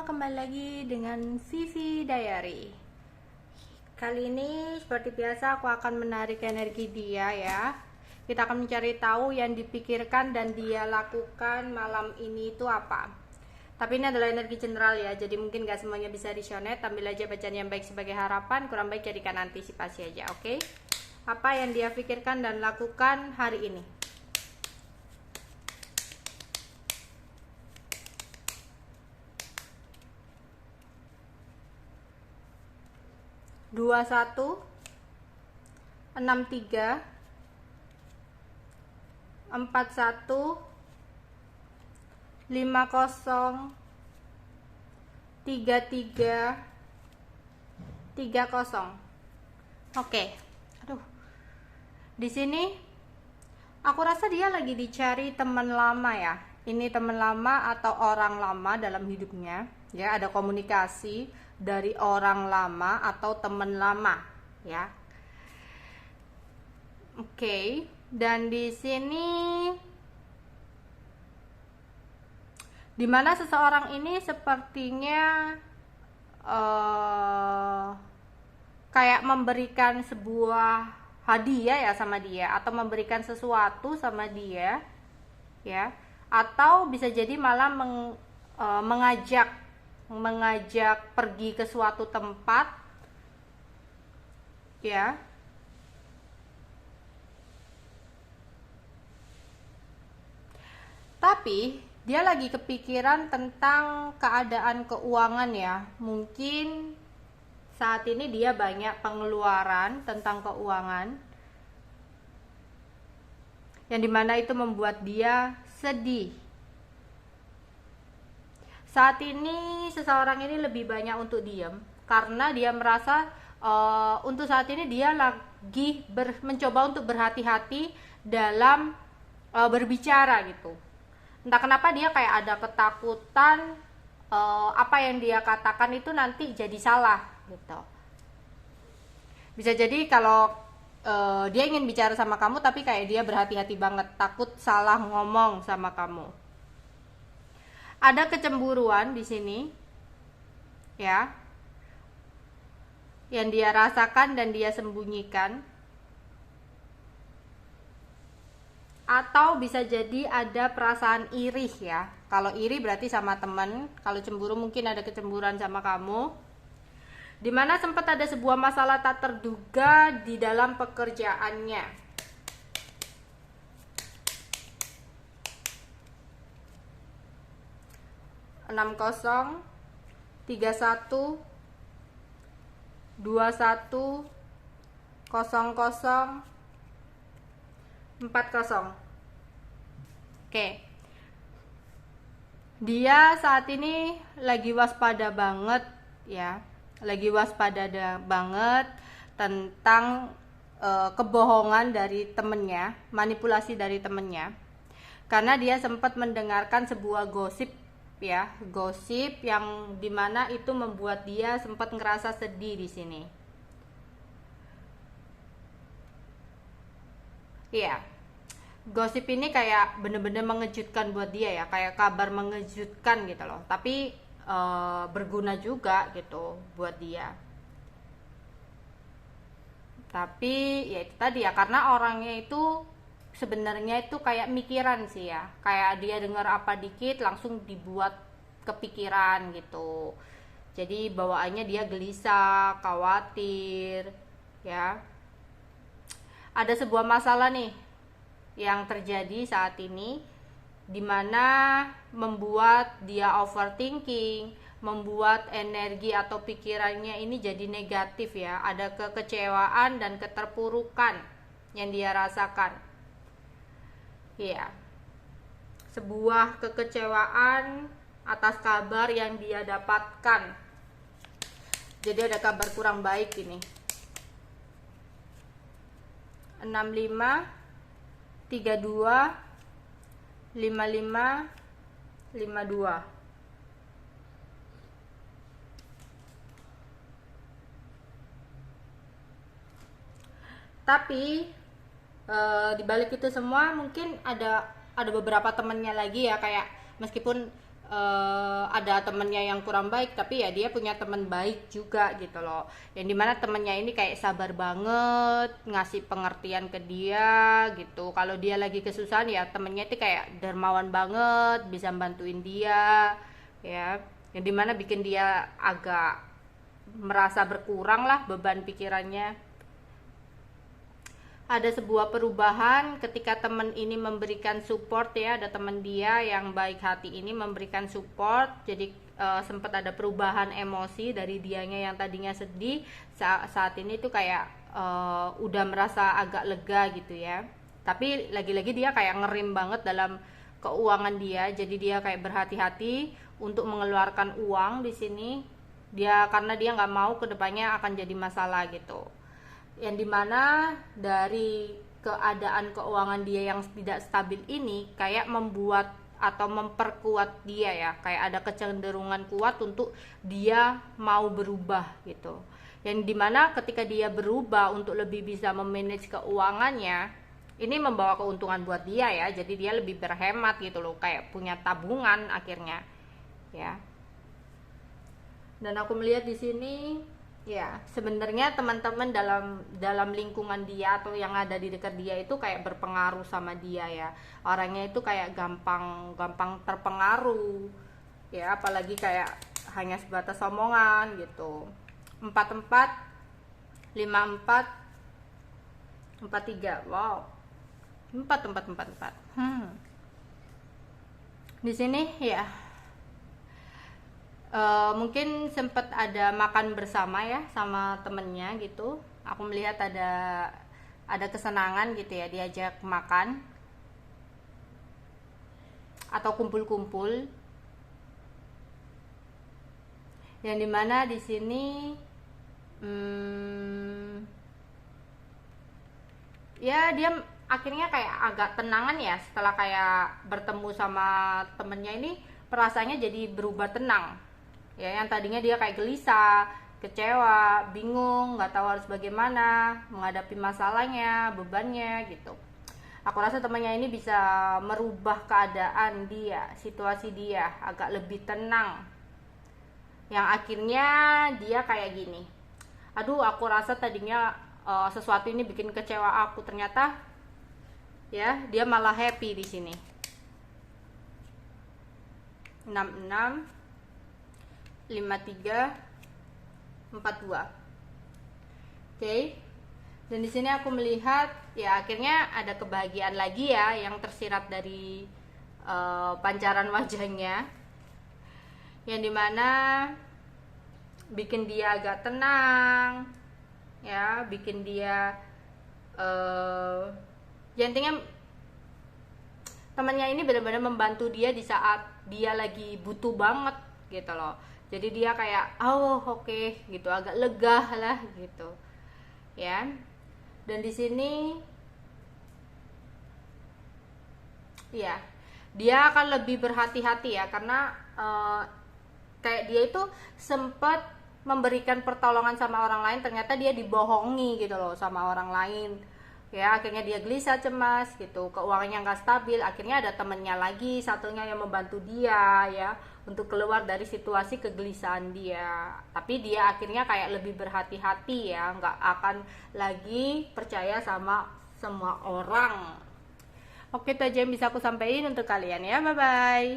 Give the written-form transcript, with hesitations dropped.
kembali lagi dengan Vivi Diary. Kali ini seperti biasa aku akan menarik energi dia ya. Kita akan mencari tahu yang dipikirkan dan dia lakukan malam ini itu apa. Tapi ini adalah energi general ya, jadi mungkin gak semuanya bisa resonate. Ambil aja bacaan yang baik sebagai harapan, kurang baik jadikan antisipasi aja, oke? Apa yang dia pikirkan dan lakukan hari ini? Dua satu 63 41 50 33 30. Oke. Aduh. Di sini aku rasa dia lagi dicari teman lama ya. Ini teman lama atau orang lama dalam hidupnya. Ya, ada komunikasi dari orang lama atau teman lama ya. Oke. Dan di sini dimana seseorang ini sepertinya kayak memberikan sebuah hadiah ya sama dia, atau memberikan sesuatu sama dia ya, atau bisa jadi malah mengajak pergi ke suatu tempat ya. Tapi dia lagi kepikiran tentang keadaan keuangan ya. Mungkin saat ini dia banyak pengeluaran tentang keuangan, yang dimana itu membuat dia sedih. Saat ini seseorang ini lebih banyak untuk diam, karena dia merasa untuk saat ini dia lagi mencoba untuk berhati-hati dalam berbicara gitu. Entah kenapa dia kayak ada ketakutan apa yang dia katakan itu nanti jadi salah gitu. Bisa jadi kalau dia ingin bicara sama kamu tapi kayak dia berhati-hati banget, takut salah ngomong sama kamu. Ada kecemburuan di sini ya, yang dia rasakan dan dia sembunyikan. Atau bisa jadi ada perasaan iri ya. Kalau iri berarti sama teman, kalau cemburu mungkin ada kecemburuan sama kamu. Dimana sempat ada sebuah masalah tak terduga di dalam pekerjaannya. Enam kosong 31 21 00 40. Oke. Dia saat ini lagi waspada banget ya. Lagi waspada banget tentang kebohongan dari temennya, manipulasi dari temennya. Karena dia sempat mendengarkan sebuah gosip ya, gosip yang dimana itu membuat dia sempat ngerasa sedih di sini. Iya, gosip ini kayak bener-bener mengejutkan buat dia ya, kayak kabar mengejutkan gitu loh. Tapi berguna juga gitu buat dia. Tapi ya itu tadi ya, karena orangnya itu sebenarnya itu kayak mikiran sih ya, kayak dia dengar apa dikit langsung dibuat kepikiran gitu. Jadi bawaannya dia gelisah, khawatir ya. Ada sebuah masalah nih yang terjadi saat ini, dimana membuat dia overthinking, membuat energi atau pikirannya ini jadi negatif ya. Ada kekecewaan dan keterpurukan yang dia rasakan. Iya, sebuah kekecewaan atas kabar yang dia dapatkan. Jadi ada kabar kurang baik ini. 65 32 55 52. Tapi di balik itu semua mungkin ada beberapa temennya lagi ya, kayak meskipun ada temennya yang kurang baik, tapi ya dia punya teman baik juga gitu loh, yang dimana temennya ini kayak sabar banget ngasih pengertian ke dia gitu. Kalau dia lagi kesusahan ya temennya itu kayak dermawan banget, bisa bantuin dia ya, yang dimana bikin dia agak merasa berkurang lah beban pikirannya. Ada sebuah perubahan ketika teman ini memberikan support ya, ada teman dia yang baik hati ini memberikan support, jadi sempat ada perubahan emosi dari dianya yang tadinya sedih, saat ini tuh kayak udah merasa agak lega gitu ya. Tapi lagi-lagi dia kayak ngerim banget dalam keuangan dia, jadi dia kayak berhati-hati untuk mengeluarkan uang di sini, dia karena dia nggak mau kedepannya akan jadi masalah gitu, yang dimana dari keadaan keuangan dia yang tidak stabil ini kayak membuat atau memperkuat dia ya, kayak ada kecenderungan kuat untuk dia mau berubah gitu, yang dimana ketika dia berubah untuk lebih bisa memanage keuangannya, ini membawa keuntungan buat dia ya, jadi dia lebih berhemat gitu loh, kayak punya tabungan akhirnya ya. Dan aku melihat di sini ya, sebenarnya teman-teman dalam lingkungan dia atau yang ada di dekat dia itu kayak berpengaruh sama dia ya. Orangnya itu kayak gampang terpengaruh. Ya, apalagi kayak hanya sebatas omongan gitu. 44 54 43. Wow. 4444. Di sini ya, mungkin sempat ada makan bersama ya sama temennya gitu. Aku melihat ada kesenangan gitu ya, diajak makan atau kumpul-kumpul, yang dimana di sini ya dia akhirnya kayak agak tenangan ya, setelah kayak bertemu sama temennya ini perasaannya jadi berubah tenang ya. Yang tadinya dia kayak gelisah, kecewa, bingung, nggak tahu harus bagaimana menghadapi masalahnya, bebannya gitu. Aku rasa temannya ini bisa merubah keadaan dia, situasi dia agak lebih tenang, yang akhirnya dia kayak gini, aduh aku rasa tadinya sesuatu ini bikin kecewa aku, ternyata ya dia malah happy di sini. 66 53 42. Oke. Dan di sini aku melihat ya akhirnya ada kebahagiaan lagi ya yang tersirat dari pancaran wajahnya, yang dimana bikin dia agak tenang ya, bikin dia ya intinya temannya ini benar-benar membantu dia di saat dia lagi butuh banget gitu loh. Jadi dia kayak oke gitu, agak lega lah gitu ya. Dan di sini ya dia akan lebih berhati-hati ya, karena kayak dia itu sempat memberikan pertolongan sama orang lain, ternyata dia dibohongi gitu loh sama orang lain ya. Akhirnya dia gelisah, cemas gitu, keuangannya nggak stabil. Akhirnya ada temennya lagi satunya yang membantu dia ya untuk keluar dari situasi kegelisahan dia. Tapi dia akhirnya kayak lebih berhati-hati ya, nggak akan lagi percaya sama semua orang. Oke, itu aja yang bisa aku sampaikan untuk kalian ya. Bye bye.